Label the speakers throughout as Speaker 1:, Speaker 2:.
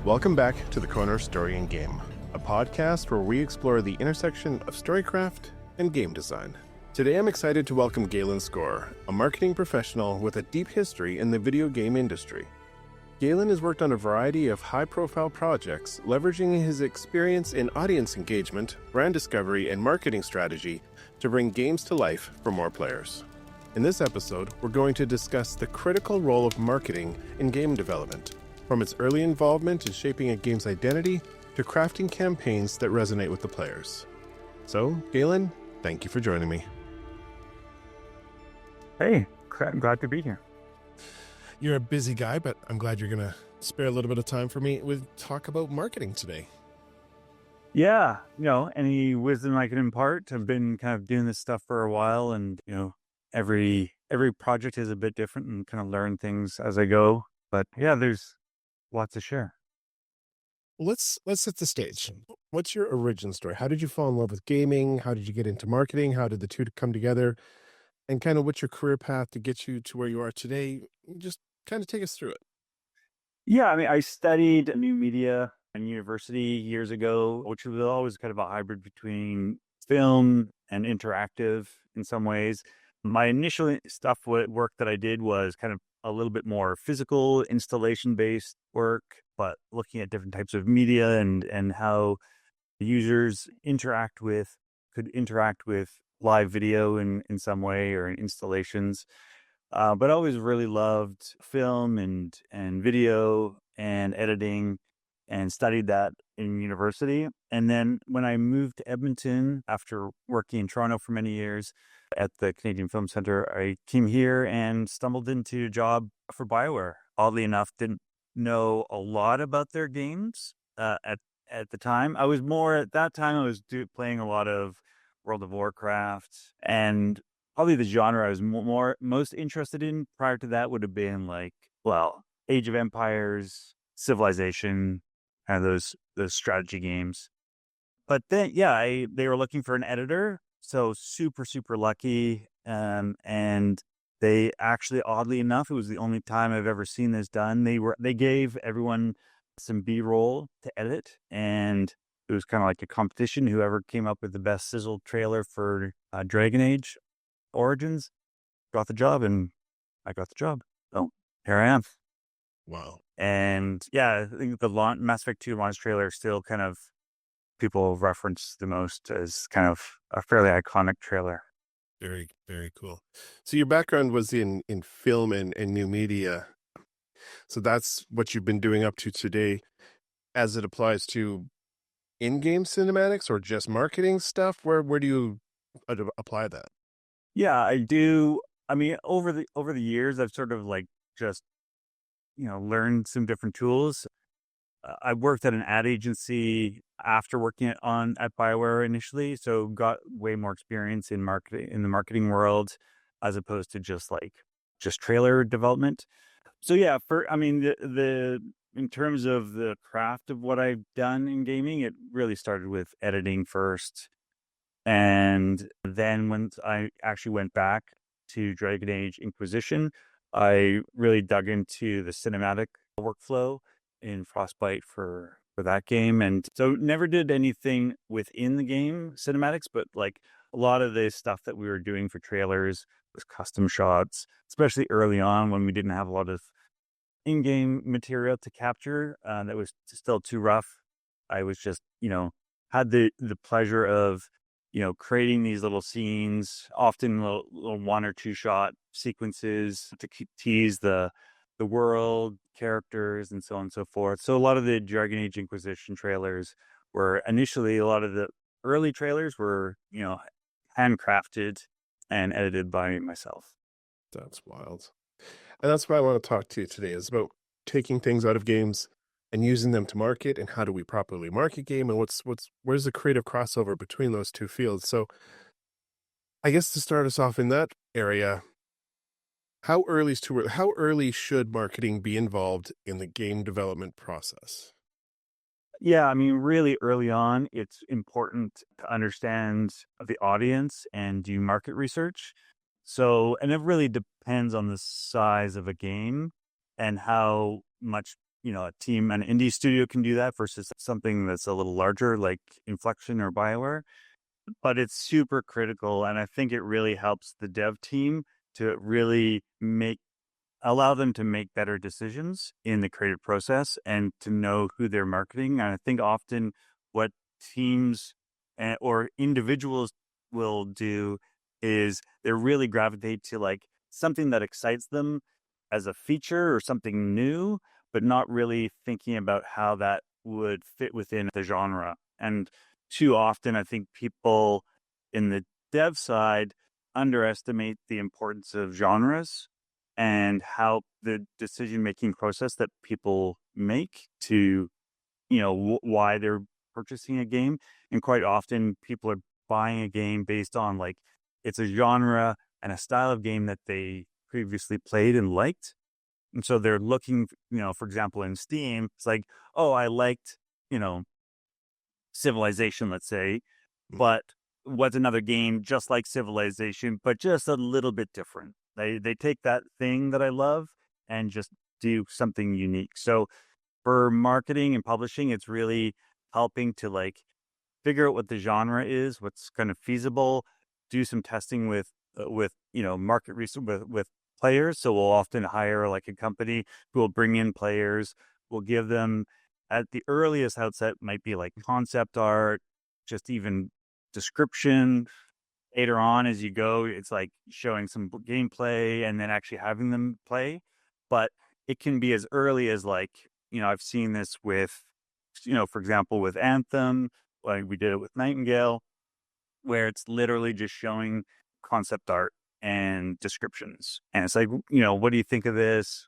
Speaker 1: Welcome back to the Corner of Story and Game, a podcast where we explore the intersection of storycraft and game design. Today I'm excited to welcome Galen Scorer, a marketing professional with a deep history in the video game industry. Galen has worked on a variety of high-profile projects, leveraging his experience in audience engagement, brand discovery, and marketing strategy to bring games to life for more players. In this episode, we're going to discuss the critical role of marketing in game development, from its early involvement in shaping a game's identity to crafting campaigns that resonate with the players. So, Galen, thank you for joining me.
Speaker 2: Hey, glad to be here.
Speaker 1: You're a busy guy, but I'm glad you're going to spare a little bit of time for me with talk about marketing today.
Speaker 2: Yeah, any wisdom I can impart. I've been kind of doing this stuff for a while, and every project is a bit different, and kind of learn things as I go. But yeah, there's lots to share.
Speaker 1: Let's set the stage. What's your origin story? How did you fall in love with gaming? How did you get into marketing? How did the two come together? And kind of what's your career path to get you to where you are today? Just kind of take us through it.
Speaker 2: Yeah, I studied new media in university years ago, which was always kind of a hybrid between film and interactive in some ways. My initial work that I did was kind of a little bit more physical, installation-based work, but looking at different types of media and how users could interact with live video in some way or in installations. But I always really loved film and video and editing and studied that in university. And then when I moved to Edmonton after working in Toronto for many years at the Canadian Film Centre, I came here and stumbled into a job for BioWare. Oddly enough, didn't know a lot about their games at the time. I was playing a lot of World of Warcraft, and probably the genre I was most interested in prior to that would have been Age of Empires, Civilization, and those strategy games. But then, they were looking for an editor, so super, super lucky. And they actually, oddly enough, it was the only time I've ever seen this done. They gave everyone some B-roll to edit, and it was kind of like a competition. Whoever came up with the best sizzle trailer for Dragon Age Origins got the job, and I got the job. So here I am.
Speaker 1: Wow.
Speaker 2: And yeah, I think the Mass Effect 2 launch trailer still kind of people reference the most as kind of a fairly iconic trailer.
Speaker 1: Very, very cool. So your background was in film and new media. So that's what you've been doing up to today as it applies to in-game cinematics or just marketing stuff? Where do you apply that?
Speaker 2: Yeah, I do. Over the years, I've sort of just learned some different tools. I worked at an ad agency after working at BioWare initially, so got way more experience in the marketing world as opposed to just trailer development. So yeah, in terms of the craft of what I've done in gaming, it really started with editing first. And then when I actually went back to Dragon Age Inquisition, I really dug into the cinematic workflow in Frostbite for that game. And so never did anything within the game cinematics, but a lot of the stuff that we were doing for trailers was custom shots, especially early on when we didn't have a lot of in-game material to capture that was still too rough. I was just, had the pleasure of, creating these little scenes, often little 1 or 2 shot sequences to tease the world, characters, and so on and so forth. So a lot of the Dragon Age Inquisition trailers were initially, a lot of the early trailers were, handcrafted and edited by myself.
Speaker 1: That's wild. And that's why I want to talk to you today, is about taking things out of games and using them to market, and how do we properly market game, and where's the creative crossover between those two fields. So I guess to start us off in that area, how early should marketing be involved in the game development process?
Speaker 2: Yeah, really early on, it's important to understand the audience and do market research. So, and it really depends on the size of a game and how much a team, an indie studio can do that versus something that's a little larger like Inflection or BioWare. But it's super critical, and I think it really helps the dev team to really allow them to make better decisions in the creative process and to know who they're marketing. And I think often what teams or individuals will do is they really gravitate to like something that excites them as a feature or something new, but not really thinking about how that would fit within the genre. And too often, I think people in the dev side underestimate the importance of genres and how the decision-making process that people make to, why they're purchasing a game. And quite often people are buying a game based on like, it's a genre and a style of game that they previously played and liked. And so they're looking, for example, in Steam, it's like, oh, I liked, you know, Civilization, let's say, but what's another game just like Civilization, but just a little bit different. They take that thing that I love and just do something unique. So for marketing and publishing, it's really helping to like figure out what the genre is, what's kind of feasible, do some testing with market research with players. So we'll often hire like a company who will bring in players. We'll give them at the earliest outset might be like concept art, just even description. Later on, as you go, it's like showing some gameplay and then actually having them play. But it can be as early as like, I've seen this with, for example, with Anthem, like we did it with Nightingale, where it's literally just showing concept art and descriptions. And it's like, what do you think of this?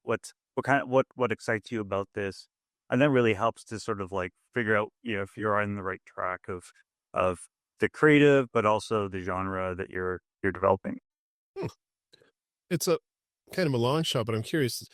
Speaker 2: What excites you about this? And that really helps to sort of like figure out, if you're on the right track of the creative, but also the genre that you're developing.
Speaker 1: Hmm. It's a kind of a long shot, but I'm curious.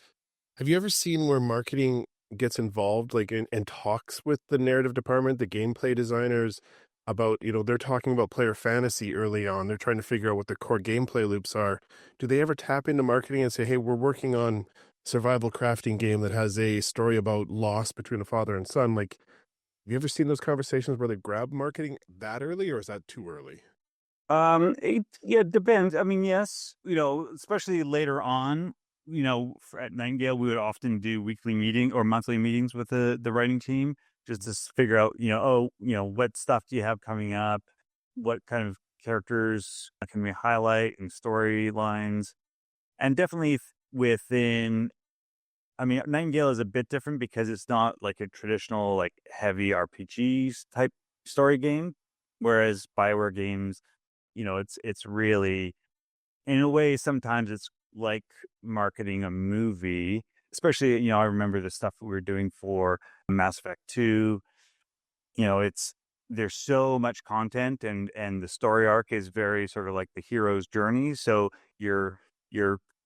Speaker 1: Have you ever seen where marketing gets involved, like and talks with the narrative department, the gameplay designers about, they're talking about player fantasy early on. They're trying to figure out what the core gameplay loops are. Do they ever tap into marketing and say, hey, we're working on survival crafting game that has a story about loss between a father and son? Like, have you ever seen those conversations where they grab marketing that early, or is that too early?
Speaker 2: It depends. I mean, yes, especially later on, at Nightingale, we would often do weekly meeting or monthly meetings with the writing team just to figure out, what stuff do you have coming up? What kind of characters can we highlight and storylines? And definitely within, I mean, Nightingale is a bit different because it's not like a traditional, like heavy RPGs type story game. Whereas Bioware games, it's really, in a way, sometimes it's like marketing a movie, especially, I remember the stuff we were doing for Mass Effect 2. There's so much content and the story arc is very sort of like the hero's journey. So you're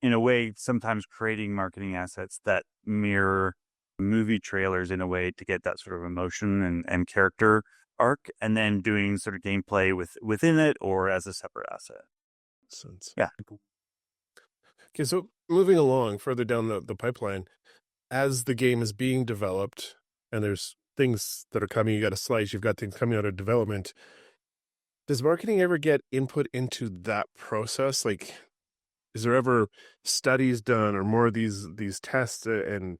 Speaker 2: in a way sometimes creating marketing assets that mirror movie trailers in a way to get that sort of emotion and character arc, and then doing sort of gameplay within it or as a separate asset.
Speaker 1: Sense.
Speaker 2: Yeah.
Speaker 1: Okay, so moving along further down the pipeline, as the game is being developed and there's things that are coming, you got a slice, you've got things coming out of development. Does marketing ever get input into that process? Like, is there ever studies done or more of these tests and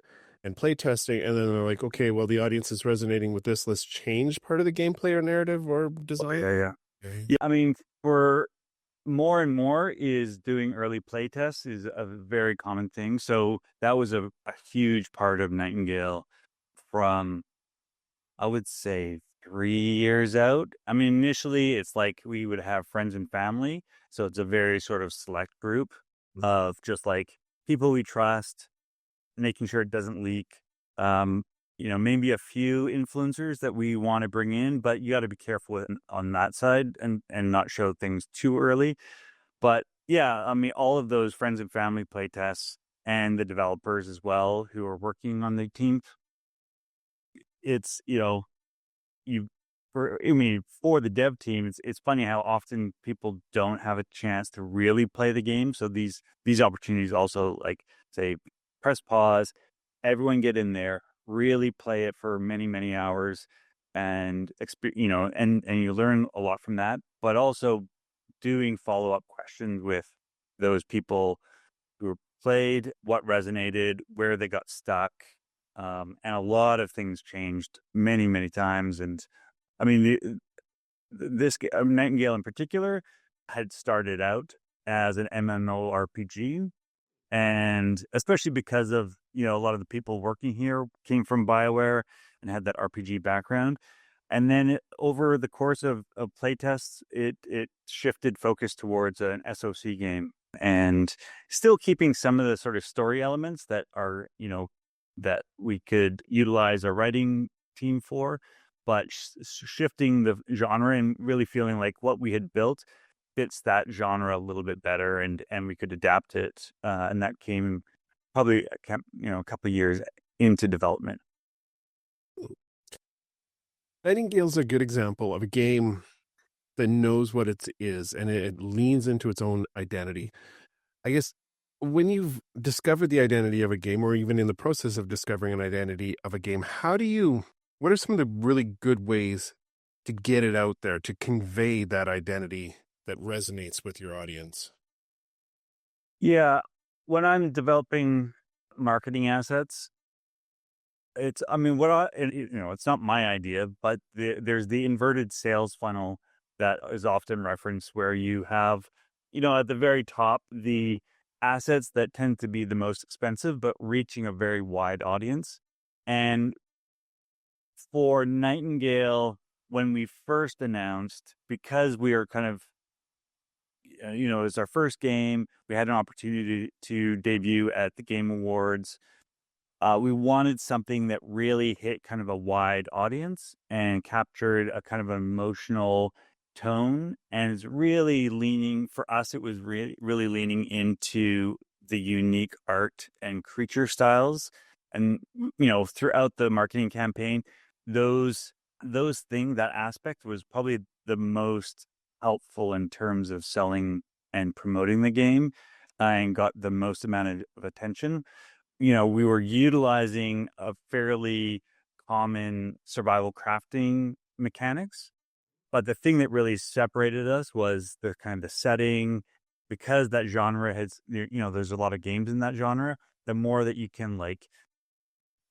Speaker 1: play testing, and then they're like, okay, well, the audience is resonating with this, let's change part of the gameplay or narrative or design?
Speaker 2: Yeah.
Speaker 1: Okay.
Speaker 2: Yeah. I mean, for more and more is doing early play tests is a very common thing. So that was a huge part of Nightingale from, I would say, 3 years out. I mean, initially it's like we would have friends and family. So it's a very sort of select group of just like people we trust, making sure it doesn't leak. Maybe a few influencers that we want to bring in, but you got to be careful on that side and not show things too early. But yeah, I mean, all of those friends and family play tests and the developers as well who are working on the team. It's, for the dev team, it's funny how often people don't have a chance to really play the game. So these opportunities also, like, say, press pause, everyone get in there, really play it for many, many hours and and you learn a lot from that, but also doing follow-up questions with those people who played, what resonated, where they got stuck. And a lot of things changed many, many times. And I mean, Nightingale in particular had started out as an MMORPG, and especially because of a lot of the people working here came from BioWare and had that RPG background. And then over the course of playtests, it shifted focus towards an SOC game, and still keeping some of the sort of story elements that are that we could utilize our writing team for, but shifting the genre and really feeling like what we had built fits that genre a little bit better, and we could adapt it. And that came probably a couple of years into development.
Speaker 1: Nightingale's a good example of a game that knows what it is and it leans into its own identity. I guess when you've discovered the identity of a game, or even in the process of discovering an identity of a game, what are some of the really good ways to get it out there, to convey that identity that resonates with your audience?
Speaker 2: Yeah, when I'm developing marketing assets, I mean, it's not my idea, but there's the inverted sales funnel that is often referenced where you have, at the very top, the assets that tend to be the most expensive, but reaching a very wide audience. And for Nightingale, when we first announced, because we are kind of, it's our first game, we had an opportunity to debut at the Game Awards. We wanted something that really hit kind of a wide audience and captured a kind of emotional tone. And it's really leaning, for us, it was really leaning into the unique art and creature styles. And, throughout the marketing campaign, those that aspect was probably the most helpful in terms of selling and promoting the game, and got the most amount of attention. We were utilizing a fairly common survival crafting mechanics, but the thing that really separated us was the kind of the setting, because that genre there's a lot of games in that genre. The more that you can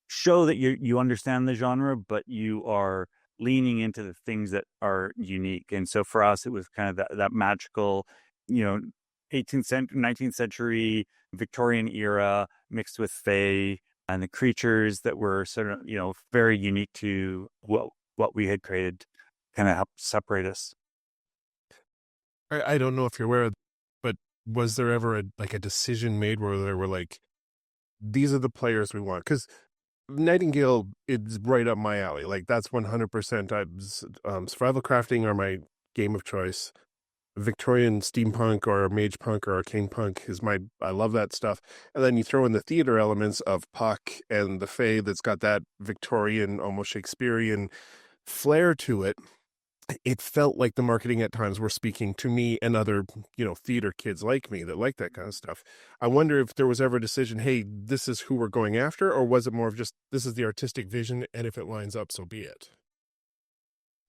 Speaker 2: show that you understand the genre, but you are leaning into the things that are unique. And so for us, it was kind of that magical, you know, 18th century, 19th century Victorian era mixed with fae and the creatures that were sort of, very unique to what we had created, kind of helped separate us.
Speaker 1: I don't know if you're aware, but was there ever a decision made where they were like, these are the players we want? Because Nightingale is right up my alley. Like, that's 100%. Survival crafting are my game of choice. Victorian steampunk or mage punk or arcane punk I love that stuff. And then you throw in the theater elements of Puck and the Fae that's got that Victorian, almost Shakespearean flair to it. It felt like the marketing at times were speaking to me and other, theater kids like me that like that kind of stuff. I wonder if there was ever a decision, hey, this is who we're going after, or was it more of just, this is the artistic vision, and if it lines up, so be it?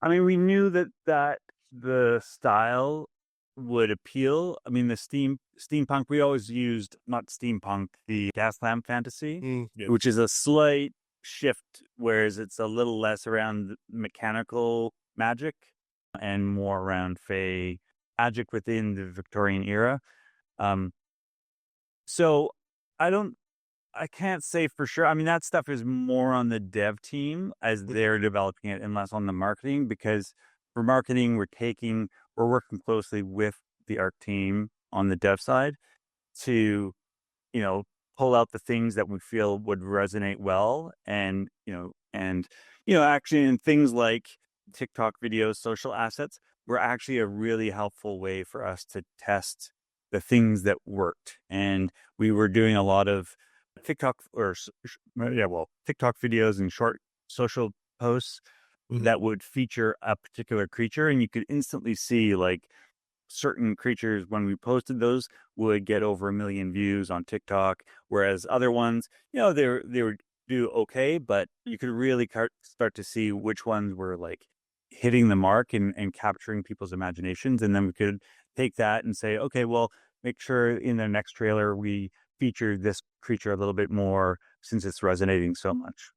Speaker 2: I mean, we knew that the style would appeal. I mean, the steampunk, we always used, not steampunk, the gas lamp fantasy,
Speaker 1: Yeah.
Speaker 2: which is a slight shift, whereas it's a little less around mechanical magic and more around fae magic within the Victorian era. So I can't say for sure. I mean, that stuff is more on the dev team as they're developing it, and less on the marketing, because for marketing, we're working closely with the art team on the dev side to, you know, pull out the things that we feel would resonate well. Actually, in things like TikTok videos, social assets were actually a really helpful way for us to test the things that worked. And we were doing a lot of TikTok videos and short social posts that would feature a particular creature, and you could instantly see certain creatures, when we posted those, would get over 1 million views on TikTok, whereas other ones, they were do okay, but you could really start to see which ones were like hitting the mark and capturing people's imaginations. And then we could take that and say, okay, well, make sure in the next trailer we feature this creature a little bit more since it's resonating so much.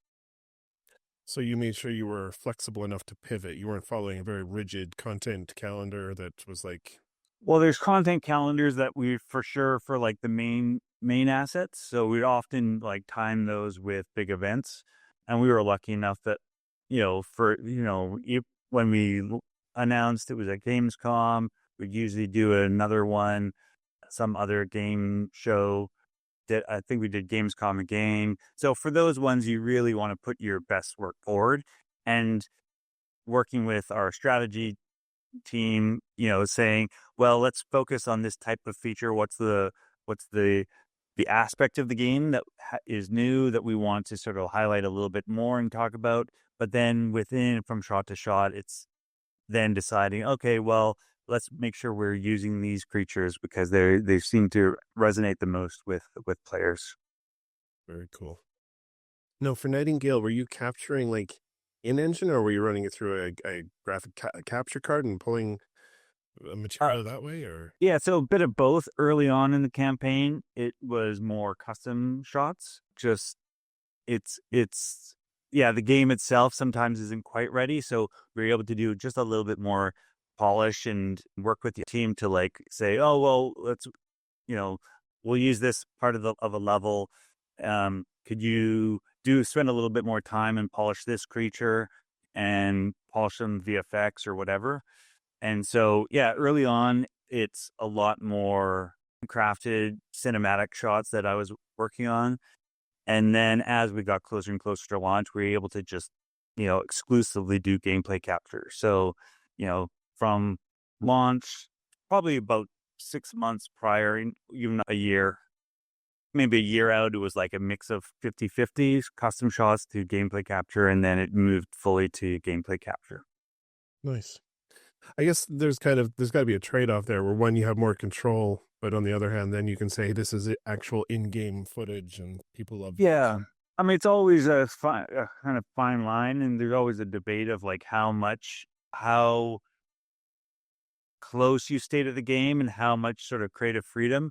Speaker 1: So you made sure you were flexible enough to pivot. You weren't following a very rigid content calendar that was like,
Speaker 2: Well, there's content calendars that we for sure for like the main assets. So we'd often like time those with big events. And we were lucky enough that, for when we announced it was at Gamescom, we'd usually do another one, some other game show. That I think we did Gamescom again. So for those ones, you really want to put your best work forward. And working with our strategy team, saying, well, let's focus on this type of feature. What's the aspect of the game that is new that we want to sort of highlight a little bit more and talk about. But then within from shot to shot, it's then deciding, okay, well, let's make sure we're using these creatures because they seem to resonate the most with players.
Speaker 1: very cool. No, for Nightingale, were you capturing like in engine or were you running it through a graphic capture card and pulling material that way? Or
Speaker 2: Yeah, so a bit of both. Early on in the campaign, it was more custom shots. Just it's yeah, the game itself sometimes isn't quite ready, so we're able to do just a little bit more polish and work with the team to like say, oh well, let's you know we'll use this part of a level. Could you do spend a little bit more time and polish this creature and polish some VFX or whatever? And so, yeah, early on, it's a lot more crafted cinematic shots that I was working on. And then as we got closer and closer to launch, we were able to just, exclusively do gameplay capture. So, from launch, probably about 6 months prior, even a year, maybe a year out, it was like a mix of 50-50 custom shots to gameplay capture. And then it moved fully to gameplay capture.
Speaker 1: nice. I guess there's got to be a trade-off there where one, you have more control, but on the other hand, then you can say this is actual in-game footage and people love that.
Speaker 2: Yeah. I mean, it's always a kind of fine line, and there's always a debate of like how close you stay to the game and how much sort of creative freedom.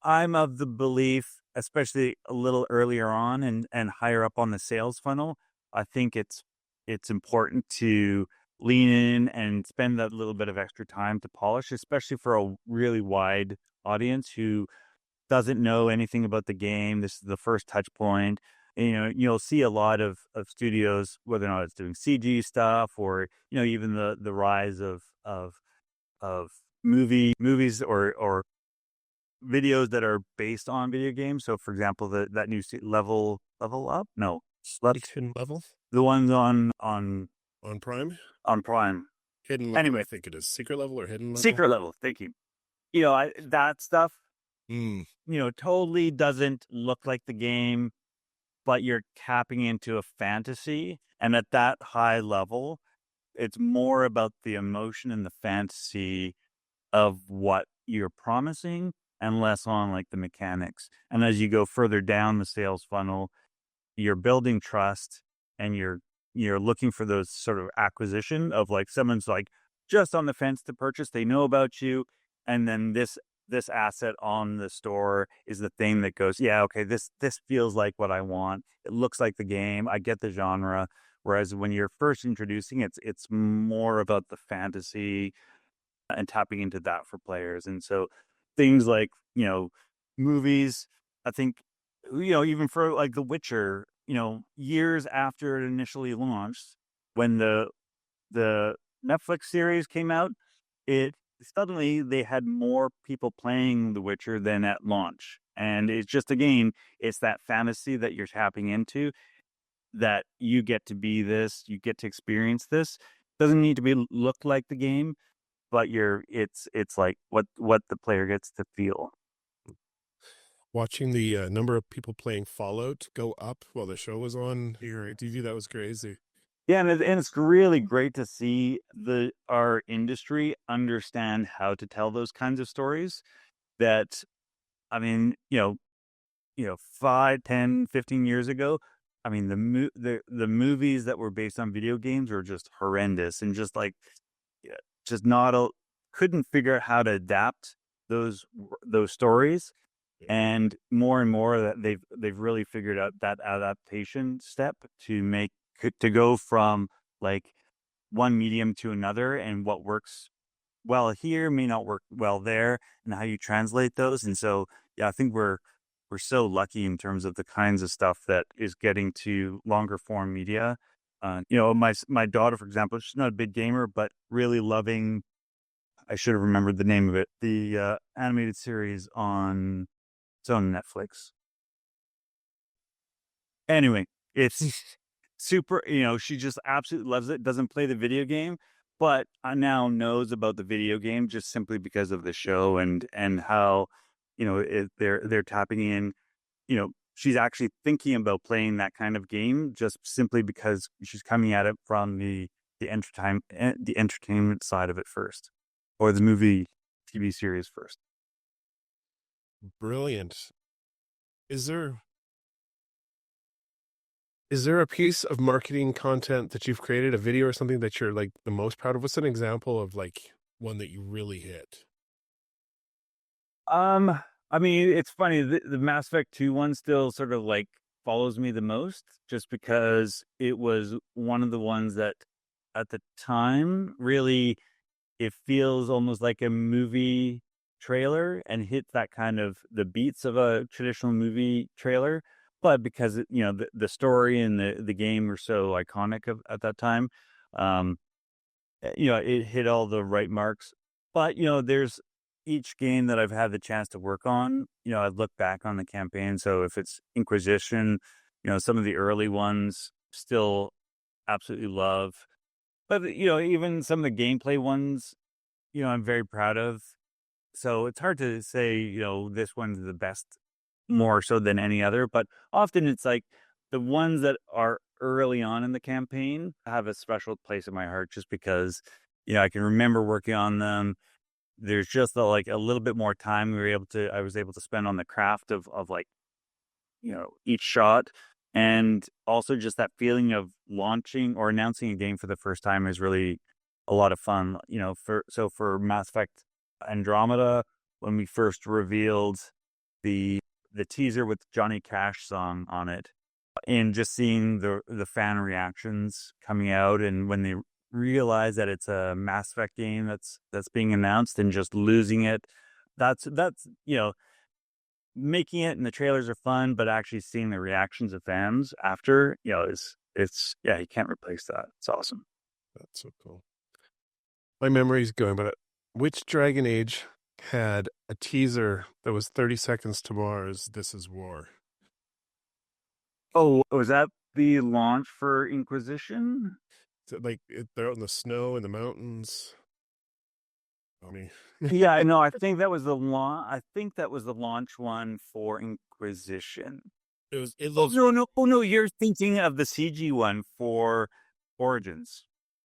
Speaker 2: I'm of the belief, especially a little earlier on and higher up on the sales funnel, I think it's important to lean in and spend that little bit of extra time to polish, especially for a really wide audience who doesn't know anything about the game. This is the first touch point. And, you'll see a lot of studios, whether or not it's doing CG stuff or, even the rise of movies or videos that are based on video games. So for example, that new level up? No, slept.
Speaker 1: Hidden level
Speaker 2: The ones on
Speaker 1: on Prime?
Speaker 2: on Prime.
Speaker 1: Hidden level, I
Speaker 2: Anyway,
Speaker 1: think it is. Secret level or hidden level?
Speaker 2: secret level. Thank you. That stuff,
Speaker 1: Mm.
Speaker 2: totally doesn't look like the game, but you're tapping into a fantasy. And at that high level, it's more about the emotion and the fantasy of what you're promising and less on like the mechanics. And as you go further down the sales funnel, you're building trust and you're looking for those sort of acquisition of like someone's like just on the fence to purchase, they know about you, and then this asset on the store is the thing that goes, yeah, okay, this feels like what I want, it looks like the game, I get the genre. Whereas when you're first introducing it's more about the fantasy and tapping into that for players. And so things like, movies, I think, even for like The Witcher, years after it initially launched, when the Netflix series came out, it suddenly they had more people playing The Witcher than at launch. And it's just, again, it's that fantasy that you're tapping into, that you get to be this, you get to experience this. Doesn't need to look like the game, but it's like what the player gets to feel.
Speaker 1: Watching the number of people playing Fallout go up while the show was on here at TV, that was crazy.
Speaker 2: Yeah, and it's really great to see our industry understand how to tell those kinds of stories. That, I mean, 5, 10, 15 years ago, I mean, the movies that were based on video games were just horrendous and just like yeah, just not a couldn't figure out how to adapt those stories. And more that they've really figured out that adaptation step to make to go from like one medium to another, and what works well here may not work well there, and how you translate those. And so, yeah, I think we're so lucky in terms of the kinds of stuff that is getting to longer form media. My daughter, for example, she's not a big gamer, but really loving. I should have remembered the name of it. The animated series on it's on Netflix. Anyway, it's super, she just absolutely loves it, doesn't play the video game, but now knows about the video game just simply because of the show, and how, they're tapping in, she's actually thinking about playing that kind of game just simply because she's coming at it from the entertainment side of it first, or the movie TV series first.
Speaker 1: Brilliant. Is there is there a piece of marketing content that you've created, a video or something that you're like the most proud of? What's an example of like one that you really hit?
Speaker 2: Um, I mean, it's funny, the Mass Effect 2 one still sort of like follows me the most, just because it was one of the ones that at the time really it feels almost like a movie trailer and hits that kind of the beats of a traditional movie trailer. But because the story and the game were so iconic at that time, um, it hit all the right marks. But, there's each game that I've had the chance to work on, I look back on the campaign. So if it's Inquisition, some of the early ones still absolutely love. But, even some of the gameplay ones, I'm very proud of. So it's hard to say, this one's the best more so than any other. But often it's like the ones that are early on in the campaign have a special place in my heart just because, I can remember working on them. There's just like a little bit more time I was able to spend on the craft of like, each shot. And also just that feeling of launching or announcing a game for the first time is really a lot of fun. For Mass Effect Andromeda, when we first revealed the teaser with Johnny Cash song on it, and just seeing the fan reactions coming out, and when they realize that it's a Mass Effect game that's being announced, and just losing it. That's making it, and the trailers are fun, but actually seeing the reactions of fans after, is it's yeah, you can't replace that. It's awesome.
Speaker 1: That's so cool. My memory's going, but which Dragon Age had a teaser that was 30 seconds to Mars, This Is War?
Speaker 2: Oh, was that the launch for Inquisition?
Speaker 1: So, like they're out in the snow in the mountains. I mean,
Speaker 2: Yeah, no, I think that was the launch. I think that was the launch one for Inquisition.
Speaker 1: it
Speaker 2: Oh
Speaker 1: looks.
Speaker 2: no, no, oh no, you're thinking of the CG one for Origins.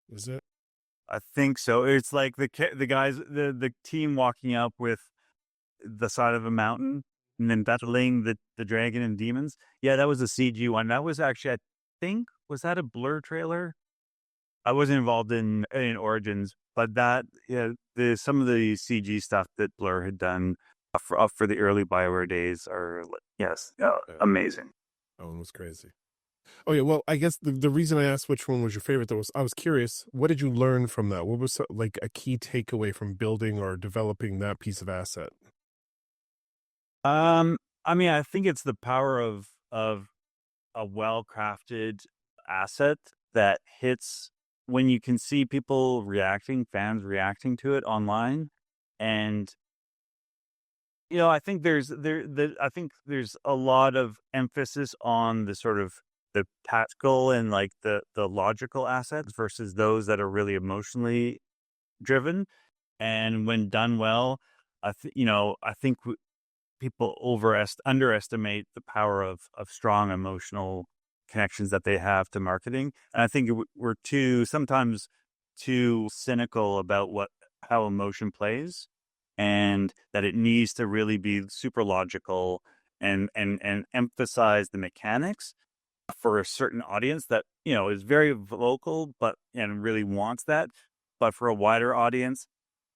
Speaker 1: Is it?
Speaker 2: I think so. It's like the guys, the team walking up with the side of a mountain and then battling the dragon and demons. Yeah, that was a CG one. That was actually, I think, was that a Blur trailer? I wasn't involved in Origins, but that, yeah, the some of the CG stuff that Blur had done for the early Bioware days are yes, amazing.
Speaker 1: That one was crazy. Oh yeah, well, I guess the reason I asked which one was your favorite though was I was curious. What did you learn from that? What was like a key takeaway from building or developing that piece of asset?
Speaker 2: Um, I mean, I think it's the power of a well-crafted asset that hits when you can see people reacting, fans reacting to it online. And I think I think there's a lot of emphasis on the sort of the tactical and like the logical assets versus those that are really emotionally driven. And when done well, I think people underestimate the power of strong emotional connections that they have to marketing. And I think we're sometimes too cynical about how emotion plays, and that it needs to really be super logical and emphasize the mechanics. for a certain audience that, is very vocal, and really wants that. But for a wider audience,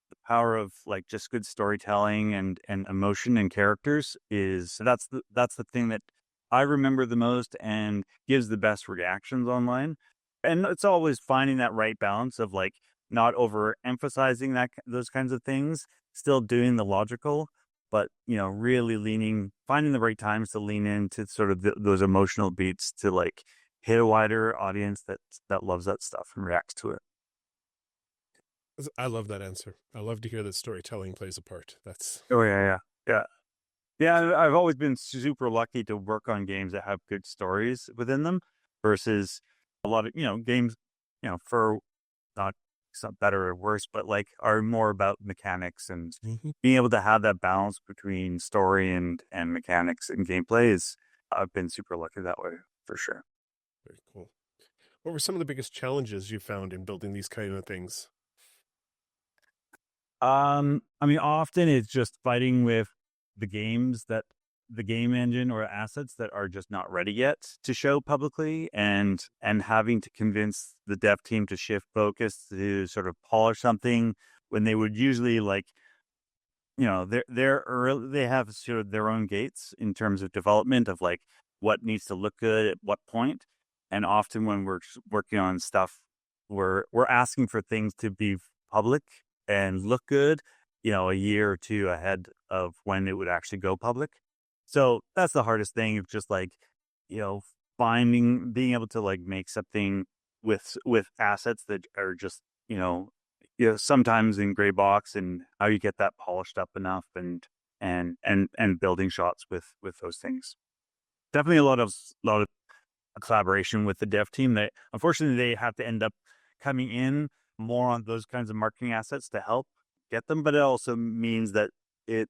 Speaker 2: the power of like just good storytelling and emotion and characters is that's the thing that I remember the most and gives the best reactions online. And it's always finding that right balance of like not overemphasizing those kinds of things, still doing the logical, but really finding the right times to lean into sort of those emotional beats to like hit a wider audience that loves that stuff and reacts to it.
Speaker 1: I love that answer. I love to hear that storytelling plays a part. That's
Speaker 2: Oh yeah, yeah. Yeah, I've always been super lucky to work on games that have good stories within them versus a lot of, games, for not some better or worse, but like are more about mechanics and
Speaker 1: Mhm.
Speaker 2: being able to have that balance between story and mechanics and gameplay is I've been super lucky that way for sure.
Speaker 1: Very cool. What were some of the biggest challenges you found in building these kind of things?
Speaker 2: I mean, often it's just fighting with the game engine or assets that are just not ready yet to show publicly, and having to convince the dev team to shift focus to sort of polish something when they would usually like, they're early, they have sort of their own gates in terms of development of like what needs to look good at what point. And often when we're working on stuff, we're asking for things to be public and look good, a year or two ahead of when it would actually go public. So that's the hardest thing of just like, you know, being able to like make something with assets that are just, sometimes in gray box, and how you get that polished up enough and building shots with those things. Definitely a lot of collaboration with the dev team that unfortunately they have to end up coming in more on those kinds of marketing assets to help get them, but it also means that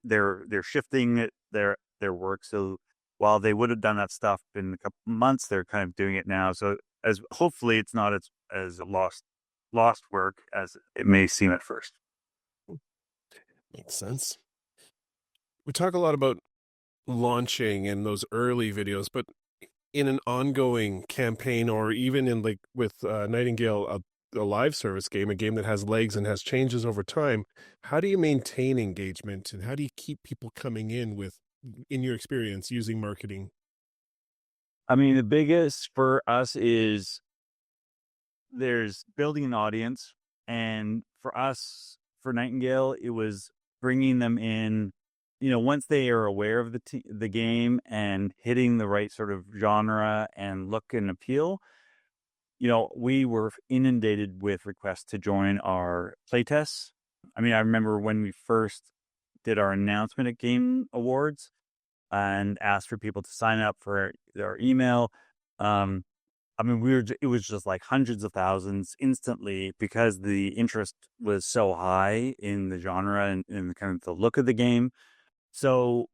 Speaker 2: they're shifting their work. So while they would have done that stuff in a couple months, they're kind of doing it now. So as hopefully it's not as a lost work as it may seem at first.
Speaker 1: Makes sense. We talk a lot about launching and those early videos, but in an ongoing campaign, or even in like with Nightingale, a live service game, a game that has legs and has changes over time, how do you maintain engagement and how do you keep people coming in your experience, using marketing?
Speaker 2: I mean, the biggest for us is there's building an audience. And for us, for Nightingale, it was bringing them in, once they are aware of the game and hitting the right sort of genre and look and appeal. We were inundated with requests to join our playtests. I mean, I remember when we first did our announcement at Game Awards and asked for people to sign up for their email. Um, I mean, it was just like hundreds of thousands instantly because the interest was so high in the genre and kind of the look of the game. So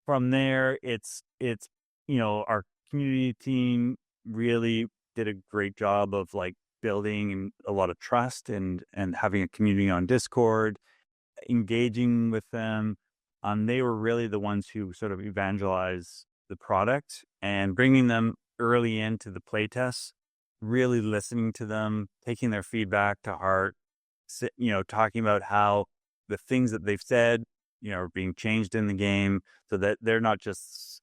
Speaker 2: from there, our community team really did a great job of like building a lot of trust and having a community on Discord, engaging with them. They were really the ones who sort of evangelize the product and bringing them early into the playtests, really listening to them, taking their feedback to heart, talking about how the things that they've said, are being changed in the game so that they're not just,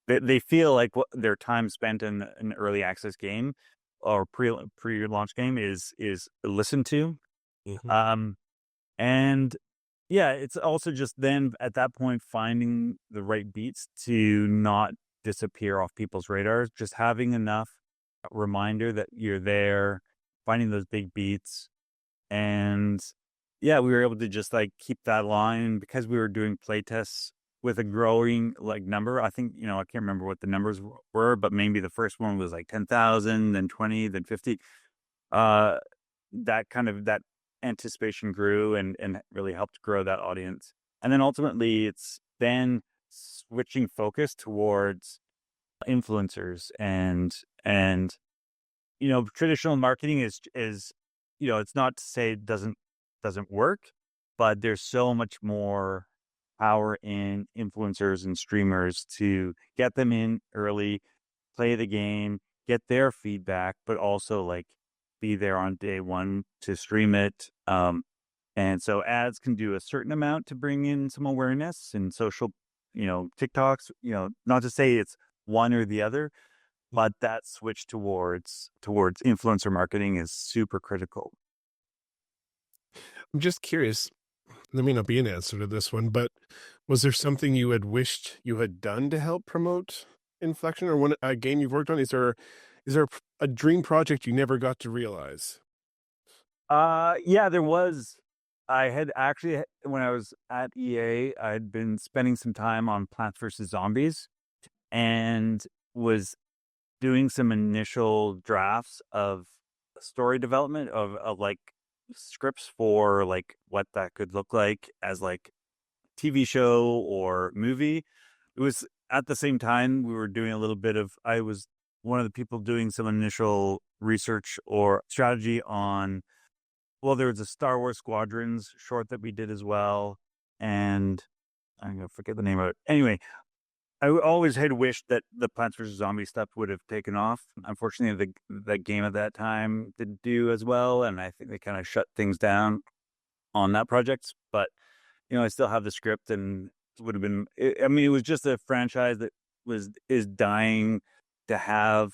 Speaker 2: they feel like what their time spent in an early access game or pre-launch game is listened to.
Speaker 1: Hmm.
Speaker 2: Um, and yeah, it's also just then at that point finding the right beats to not disappear off people's radars, just having enough reminder that you're there, finding those big beats. And yeah, we were able to just like keep that line because we were doing play tests with a growing like number. I think, I can't remember what the numbers were, but maybe the first one was like 10,000, then 20, then 50. Uh, that anticipation grew and really helped grow that audience. And then ultimately it's then switching focus towards influencers and traditional marketing is it's not to say it doesn't work, but there's so much more power in influencers and streamers to get them in early, play the game, get their feedback, but also like be there on day one to stream it. And so ads can do a certain amount to bring in some awareness and social, TikToks, not to say it's one or the other, but that switch towards influencer marketing is super critical.
Speaker 1: I'm just curious. There may not be an answer to this one, but was there something you had wished you had done to help promote Inflection, or one a game you've worked on? Is there a dream project you never got to realize?
Speaker 2: Yeah, there was. I had actually, when I was at EA, I'd been spending some time on Plants vs. Zombies and was doing some initial drafts of story development of like scripts for like what that could look like as like TV show or movie. It was at the same time we were doing a little bit of, I was one of the people doing some initial research or strategy on, well, there was a Star Wars Squadrons short that we did as well. And I'm going to forget the name of it. Anyway, always had wished that the Plants vs. Zombie stuff would have taken off. Unfortunately, the game at that time didn't do as well. And I think they kind of shut things down on that project. But I still have the script, and it would have been. It was just a franchise that is dying to have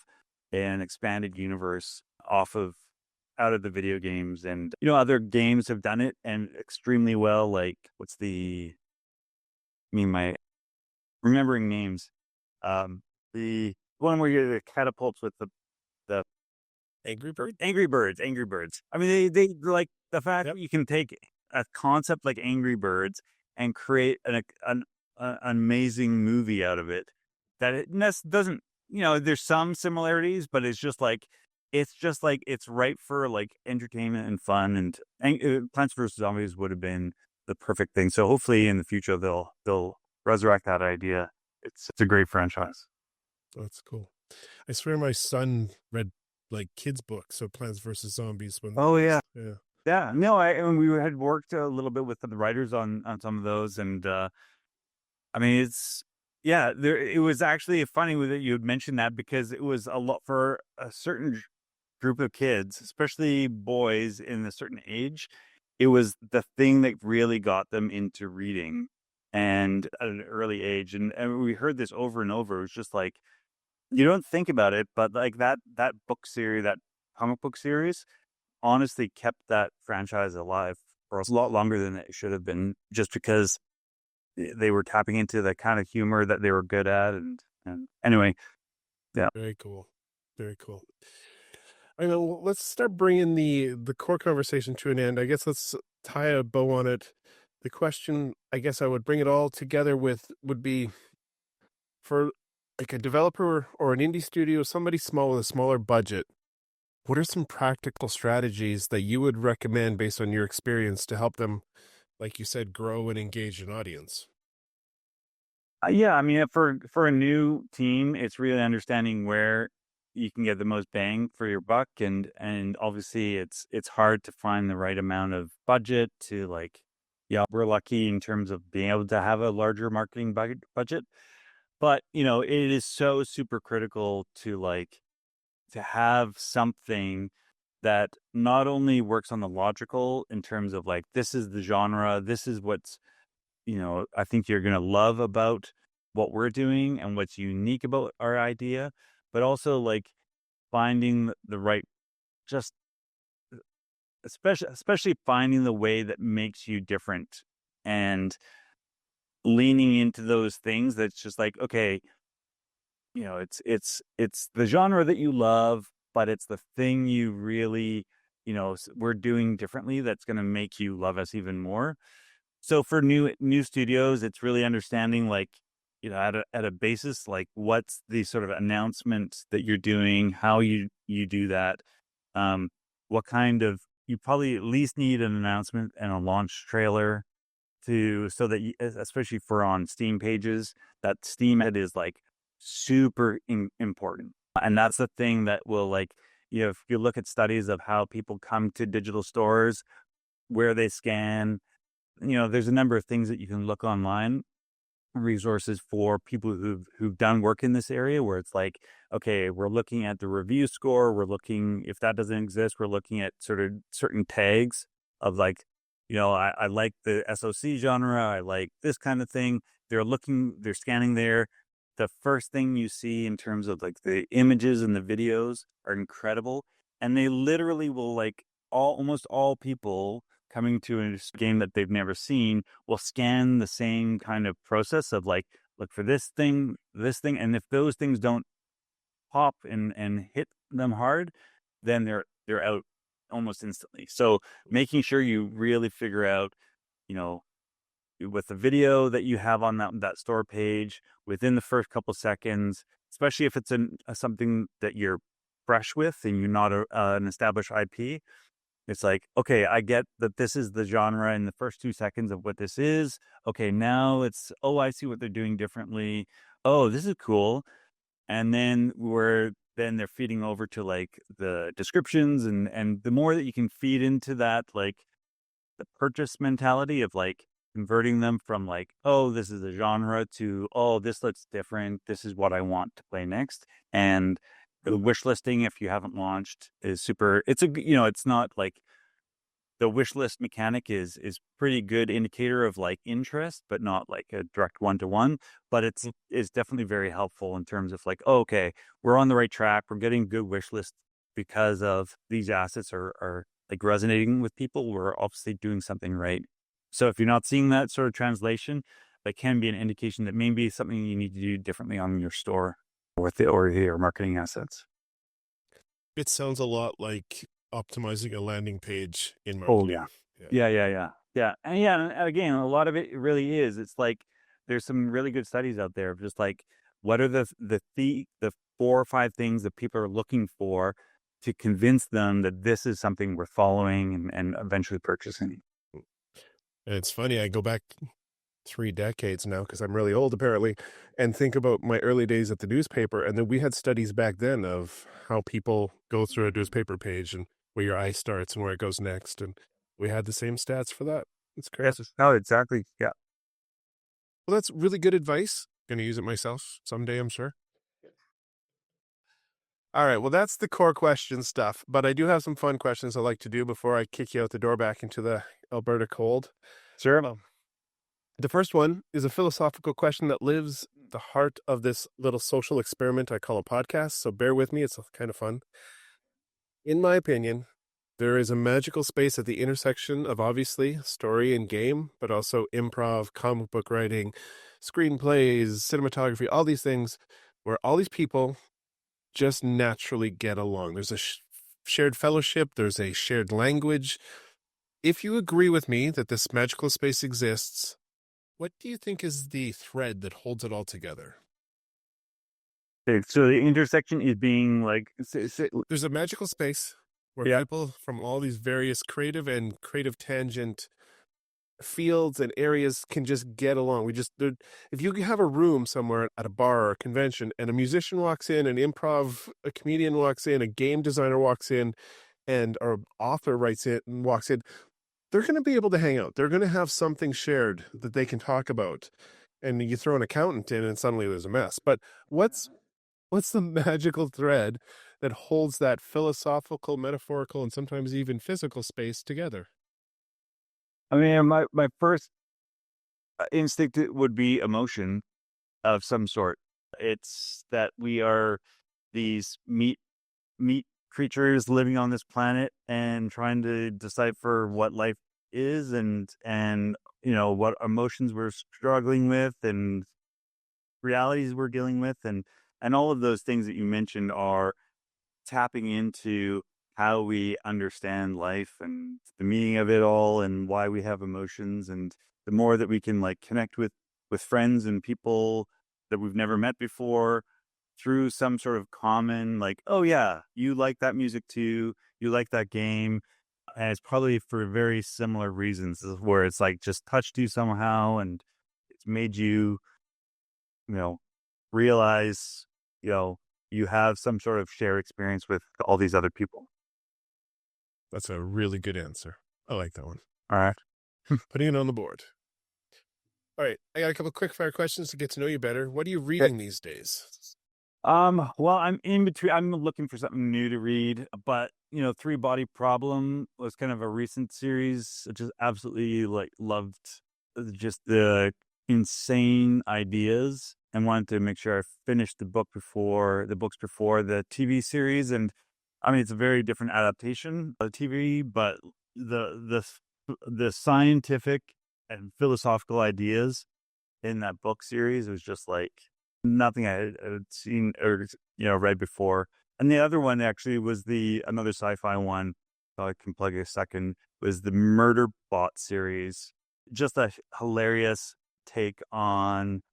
Speaker 2: an expanded universe out of the video games, and other games have done it and extremely well. Like my remembering names, the one where you catapults with the
Speaker 1: Angry Bird?
Speaker 2: Angry Birds. I mean, they like the fact that you can take a concept like Angry Birds and create an amazing movie out of it. That it doesn't, there's some similarities, but it's just like it's right for like entertainment and fun. And Plants vs. Zombies would have been the perfect thing. So hopefully in the future they'll resurrect that idea. It's a great franchise.
Speaker 1: That's cool. I swear my son read like kids' books, so Plants vs. Zombies.
Speaker 2: Oh yeah.
Speaker 1: Yeah.
Speaker 2: Yeah, no, and we had worked a little bit with the writers on some of those, and I mean, it was actually funny that you had mentioned that, because it was a lot for a certain group of kids, especially boys in a certain age. It was the thing that really got them into reading, and at an early age, and we heard this over and over. It was just like, you don't think about it, but like that book series, that comic book series, honestly kept that franchise alive for a lot longer than it should have been, just because they were tapping into the kind of humor that they were good at. And anyway, yeah.
Speaker 1: Very cool. Very cool. I know. Let's start bringing the core conversation to an end. I guess let's tie a bow on it. The question, I guess I would bring it all together with, would be for like a developer or an indie studio, somebody small with a smaller budget. What are some practical strategies that you would recommend based on your experience to help them, like you said, grow and engage an audience?
Speaker 2: Yeah, I mean, for a new team, it's really understanding where you can get the most bang for your buck, and obviously it's hard to find the right amount of budget to like. Yeah, we're lucky in terms of being able to have a larger marketing budget, but it is so super critical to have something that not only works on the logical in terms of like, this is the genre, this is what's, I think you're going to love about what we're doing and what's unique about our idea, but also like finding the right, just especially finding the way that makes you different, and leaning into those things that's just like, okay, it's the genre that you love, but it's the thing you really, we're doing differently that's going to make you love us even more. So for new studios, it's really understanding like, at a basis, like what's the sort of announcement that you're doing, how you do that, what kind of, you probably at least need an announcement and a launch trailer so that especially for on Steam pages, that Steam head is like super important. And that's the thing that will like, if you look at studies of how people come to digital stores, where they scan, there's a number of things that you can look online, resources for people who've done work in this area, where it's like, okay, we're looking at the review score, we're looking, if that doesn't exist, we're looking at sort of certain tags of like, I like the SOC genre, I like this kind of thing. They're scanning there. The first thing you see in terms of like the images and the videos are incredible, and they literally will like almost all people coming to a game that they've never seen will scan the same kind of process of like, look for this thing, and if those things don't pop and hit them hard, then they're out almost instantly. So making sure you really figure out, you know, with the video that you have on that store page within the first couple seconds, especially if it's something that you're fresh with and you're not an established IP. It's like, okay, I get that this is the genre in the first 2 seconds of what this is. Okay, now it's, oh, I see what they're doing differently. Oh, this is cool. And then they're feeding over to like the descriptions, and the more that you can feed into that, like the purchase mentality of like converting them from like, oh, this is a genre to, oh, this looks different, this is what I want to play next. And the wish listing, if you haven't launched, is super. It's not like the wish list mechanic is pretty good indicator of like interest, but not like a direct one-to-one. But it's definitely very helpful in terms of like, oh, okay, we're on the right track, we're getting good wish lists because of these assets are like resonating with people, we're obviously doing something right. So if you're not seeing that sort of translation, that can be an indication that maybe something you need to do differently on your store or your marketing assets.
Speaker 1: It sounds a lot like optimizing a landing page in
Speaker 2: Oh
Speaker 1: marketing.
Speaker 2: yeah. Yeah. And again, a lot of it really is. It's like there's some really good studies out there of just like what are the 4 or 5 things that people are looking for to convince them that this is something worth following and eventually purchasing.
Speaker 1: And it's funny, I go back 3 decades now because I'm really old apparently, and think about my early days at the newspaper. And then we had studies back then of how people go through a newspaper page and where your eye starts and where it goes next. And we had the same stats for that. It's crazy.
Speaker 2: Yes. Oh, exactly. Yeah.
Speaker 1: Well, that's really good advice. Going to use it myself someday, I'm sure. All right. Well, that's the core question stuff. But I do have some fun questions I like to do before I kick you out the door back into the Alberta cold.
Speaker 2: Sure.
Speaker 1: The first one is a philosophical question that lives at the heart of this little social experiment I call a podcast. So bear with me. It's kind of fun. In my opinion, there is a magical space at the intersection of obviously story and game, but also improv, comic book writing, screenplays, cinematography, all these things where all these people just naturally get along. There's a shared fellowship, there's a shared language. If you agree with me that this magical space exists, what do you think is the thread that holds it all together?
Speaker 2: Okay, so the intersection is being like,
Speaker 1: There's a magical space where
Speaker 2: yeah.
Speaker 1: people from all these various creative and creative tangent fields and areas can just get along. If you have a room somewhere at a bar or a convention and a musician walks in, a comedian walks in, a game designer walks in, and our author writes it and walks in, they're going to be able to hang out. They're going to have something shared that they can talk about. And you throw an accountant in and suddenly there's a mess. But what's the magical thread that holds that philosophical, metaphorical, and sometimes even physical space together?
Speaker 2: I mean, my first instinct would be emotion of some sort. It's that we are these meat creatures living on this planet and trying to decipher what life is, and what emotions we're struggling with and realities we're dealing with, and all of those things that you mentioned are tapping into how we understand life and the meaning of it all and why we have emotions. And the more that we can like connect with friends and people that we've never met before through some sort of common, like, oh yeah, you like that music too, you like that game, and it's probably for very similar reasons, where it's like just touched you somehow and it's made you, you know realize, you know, you have some sort of shared experience with all these other people.
Speaker 1: That's a really good answer. I like that one.
Speaker 2: All right.
Speaker 1: Putting it on the board. All right, I got a couple quick fire questions to get to know you better. What are you reading these days?
Speaker 2: Well, I'm in between. I'm looking for something new to read, but Three Body Problem was kind of a recent series. I just absolutely loved just the insane ideas and wanted to make sure I finished the books before the TV series. And I mean, it's a very different adaptation of the TV, but the scientific and philosophical ideas in that book series was just like nothing I had seen or read before. And the other one actually was another sci-fi one. So I can plug a second. Was the Murder Bot series. Just a hilarious take on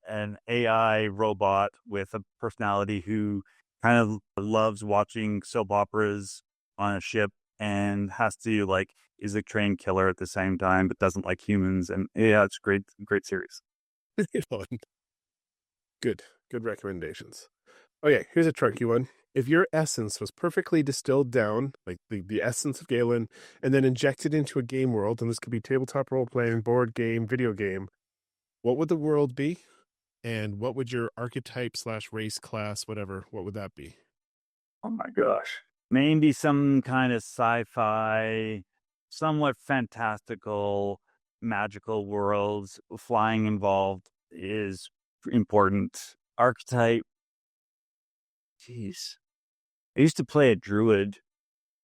Speaker 2: an AI robot with a personality who kind of loves watching soap operas on a ship and has to is a trained killer at the same time, but doesn't like humans. And yeah, it's great series.
Speaker 1: Good recommendations. Okay, here's a tricky one. If your essence was perfectly distilled down, like the essence of Galen, and then injected into a game world, and this could be tabletop role-playing, board game, video game, what would the world be? And what would your archetype / race, class, whatever, what would that be?
Speaker 2: Oh my gosh. Maybe some kind of sci-fi, somewhat fantastical, magical worlds. Flying involved is important. Archetype. Jeez. I used to play a druid.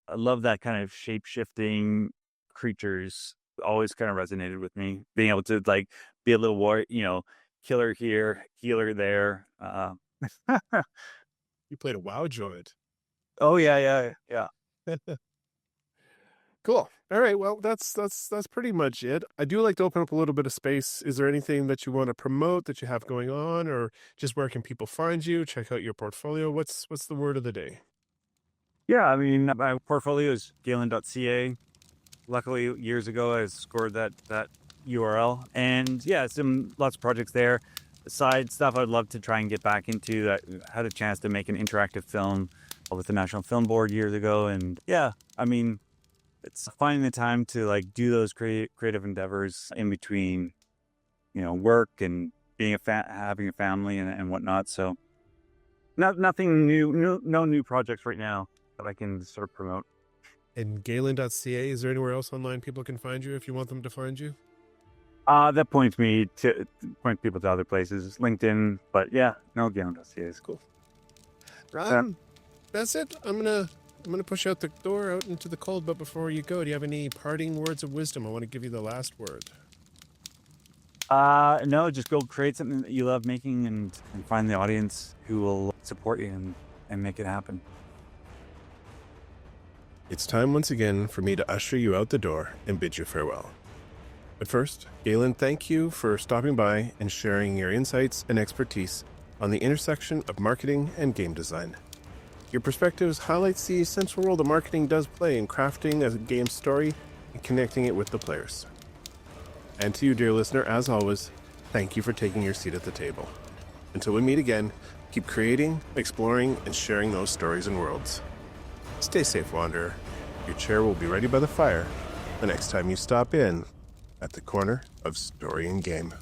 Speaker 2: I love that kind of shape-shifting creatures. Always kind of resonated with me. Being able to be a little warrior, killer here, healer there.
Speaker 1: You played a WoW druid.
Speaker 2: Oh yeah.
Speaker 1: Cool. All right. Well, that's pretty much it. I do like to open up a little bit of space. Is there anything that you want to promote that you have going on, or just where can people find you? Check out your portfolio. What's the word of the day?
Speaker 2: Yeah, I mean, my portfolio is galen.ca. Luckily, years ago, I scored that URL, and yeah, lots of projects there. Side stuff I'd love to try and get back into. I had a chance to make an interactive film with the National Film Board years ago, and yeah, I mean, it's finding the time to do those creative endeavors in between, work and being having a family and whatnot. So, nothing new, no new projects right now that I can sort of promote.
Speaker 1: And Galen.ca, is there anywhere else online people can find you if you want them to find you?
Speaker 2: That points people to other places, LinkedIn, but yeah, no, Galen.ca is
Speaker 1: cool. Ron, that's it. I'm gonna push out the door out into the cold, but before you go, do you have any parting words of wisdom? I want to give you the last word.
Speaker 2: No, just go create something that you love making and find the audience who will support you and make it happen.
Speaker 1: It's time once again for me to usher you out the door and bid you farewell. But first, Galen, thank you for stopping by and sharing your insights and expertise on the intersection of marketing and game design. Your perspectives highlights the essential role that marketing does play in crafting a game story and connecting it with the players. And to you, dear listener, as always, thank you for taking your seat at the table. Until we meet again, keep creating, exploring, and sharing those stories and worlds. Stay safe, Wanderer. Your chair will be ready by the fire the next time you stop in at the corner of Story and Game.